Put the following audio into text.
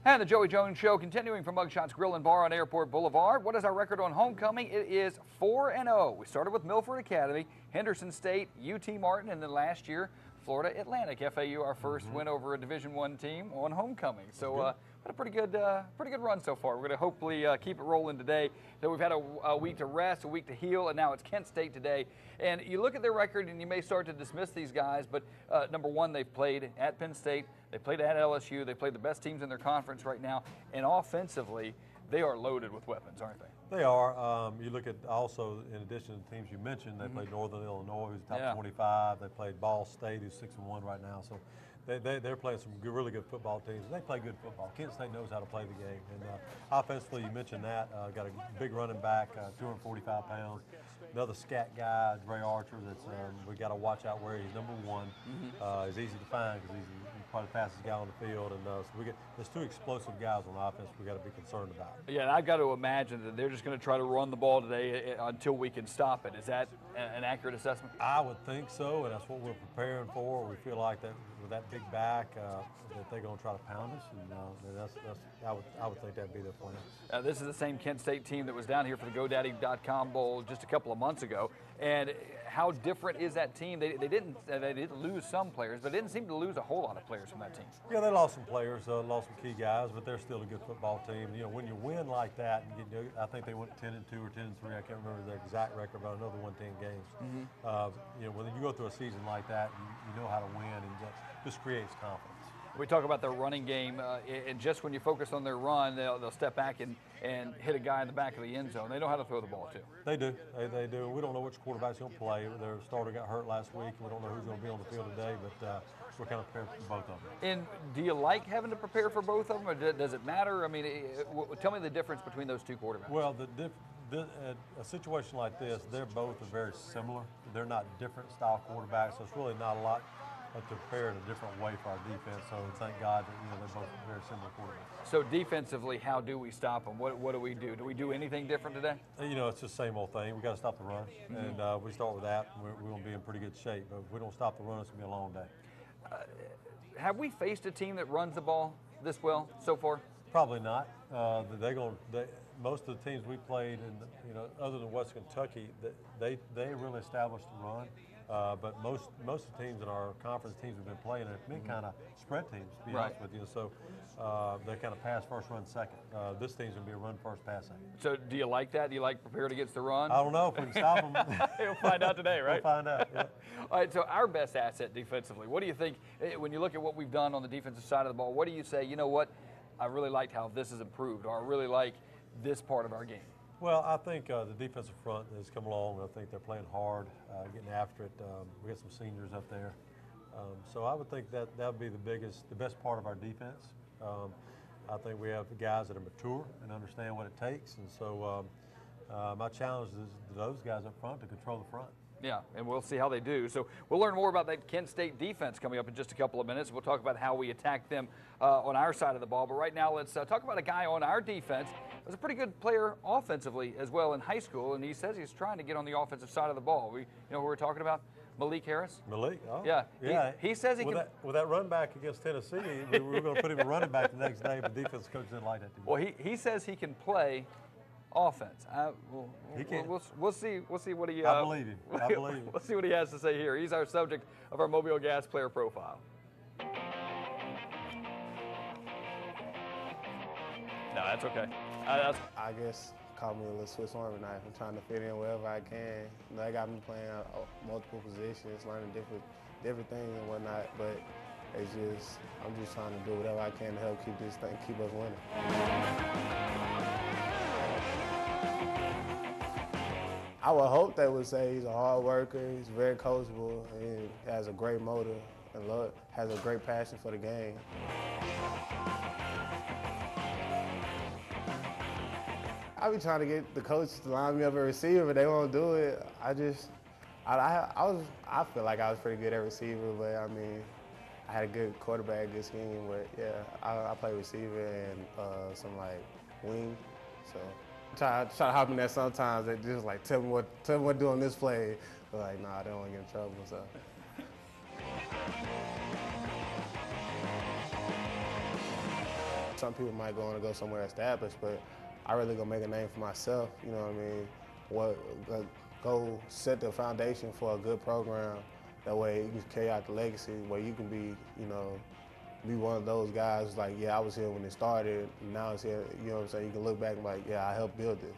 And the Joey Jones Show continuing from Mugshots Grill and Bar on Airport Boulevard. What is our record on homecoming? It is 4-0. We started with Milford Academy, Henderson State, UT Martin, and then last year, Florida Atlantic. FAU, our first win over a Division I team on homecoming. So had a pretty good run so far. We're going to hopefully keep it rolling today. So we've had a week to rest, a week to heal, and now it's Kent State today. And you look at their record, and you may start to dismiss these guys, but number one, they've played at Penn State, they played at LSU, they played the best teams in their conference right now, and offensively, they are loaded with weapons, aren't they? They are. You look at also, in addition to the teams you mentioned, they played Northern Illinois, who's top 25. They played Ball State, who's 6-1 right now. So they're playing some really good football teams. They play good football. Kent State knows how to play the game. And offensively, you mentioned that. Got a big running back, 245 pounds. Another scat guy, Dre Archer. That's we got to watch out where he's number one. He's easy to find because he's probably the fastest guy on the field. And so there's two explosive guys on offense we got to be concerned about. Yeah, and I've got to imagine that they're just going to try to run the ball today until we can stop it. Is that an accurate assessment? I would think so, and that's what we're preparing for. We feel like that with that big back, that they're going to try to pound us, and I would think that'd be their plan. This is the same Kent State team that was down here for the GoDaddy.com Bowl just a couple of months ago, and how different is that team? They didn't lose some players, but they didn't seem to lose a whole lot of players from that team. Yeah, they lost some players, lost some key guys, but they're still a good football team. You know, when you win like that, and I think they went 10-2 or 10-3. I can't remember the exact record, but another 110 games. You know, when you go through a season like that, you know how to win, and it just creates confidence. We talk about their running game, and just when you focus on their run, they'll step back and hit a guy in the back of the end zone. They know how to throw the ball, too. They do. They do. We don't know which quarterback's going to play. Their starter got hurt last week. We don't know who's going to be on the field today, but we're kind of prepared for both of them. And do you like having to prepare for both of them, or does it matter? I mean, tell me the difference between those two quarterbacks. Well, a situation like this, they're both very similar. They're not different style quarterbacks, so it's really not a lot to prepare in a different way for our defense. So thank God that they're both very similar quarterbacks. So defensively, how do we stop them? What do we do? Do we do anything different today? It's the same old thing. We got to stop the run, and we start with that. We're going to be in pretty good shape. But if we don't stop the run, it's going to be a long day. Have we faced a team that runs the ball this well so far? Probably not. Most of the teams we played, other than West Kentucky, they really established the run. But most of the teams in our conference teams we've been playing have been kind of spread teams, to be honest with you. So they kind of pass first, run second. This team's going to be a run first, pass second. So do you like that? Do you like prepared against the run? I don't know if we can stop them. You'll find out today, right? We'll find out, yeah. All right, so our best asset defensively, what do you think, when you look at what we've done on the defensive side of the ball, what do you say, you know what, I really liked how this has improved, or I really like this part of our game? Well, I think the defensive front has come along. I think they're playing hard, getting after it. We got some seniors up there. So I would think that would be the best part of our defense. I think we have guys that are mature and understand what it takes. And so my challenge is to those guys up front to control the front. Yeah, and we'll see how they do. So we'll learn more about that Kent State defense coming up in just a couple of minutes. We'll talk about how we attack them on our side of the ball. But right now, let's talk about a guy on our defense. Was a pretty good player offensively as well in high school, and he says he's trying to get on the offensive side of the ball. You know who we're talking about? Malik Harris. Malik, oh. Yeah. He says he can. With that run back against Tennessee, we were going to put him a running back the next day, but defense coach didn't like that too much. Well, he says he can play offense. He can. We'll see what he. I believe him. I believe him. We'll see what he has to say here. He's our subject of our Mobile Gas player profile. No, that's okay. I guess call me a little Swiss Army knife. I'm trying to fit in wherever I can. They got me playing multiple positions, learning different things and whatnot. But I'm just trying to do whatever I can to help keep us winning. I would hope they would say he's a hard worker, he's very coachable, and has a great motor and has a great passion for the game. I be trying to get the coach to line me up a receiver, but they won't do it. I feel like I was pretty good at receiver, but I mean, I had a good quarterback, good scheme, but yeah, I play receiver and some like wing, so. Try to hop in there sometimes. They just like tell me what to do on this play. But like, nah, I don't want to get in trouble. So. some people might go on to go somewhere established, but I really gonna make a name for myself. You know what I mean? Go set the foundation for a good program. That way you can carry out the legacy where you can be, be one of those guys who's like, yeah, I was here when it started, and now it's here. You know what I'm saying? You can look back and be like, yeah, I helped build this.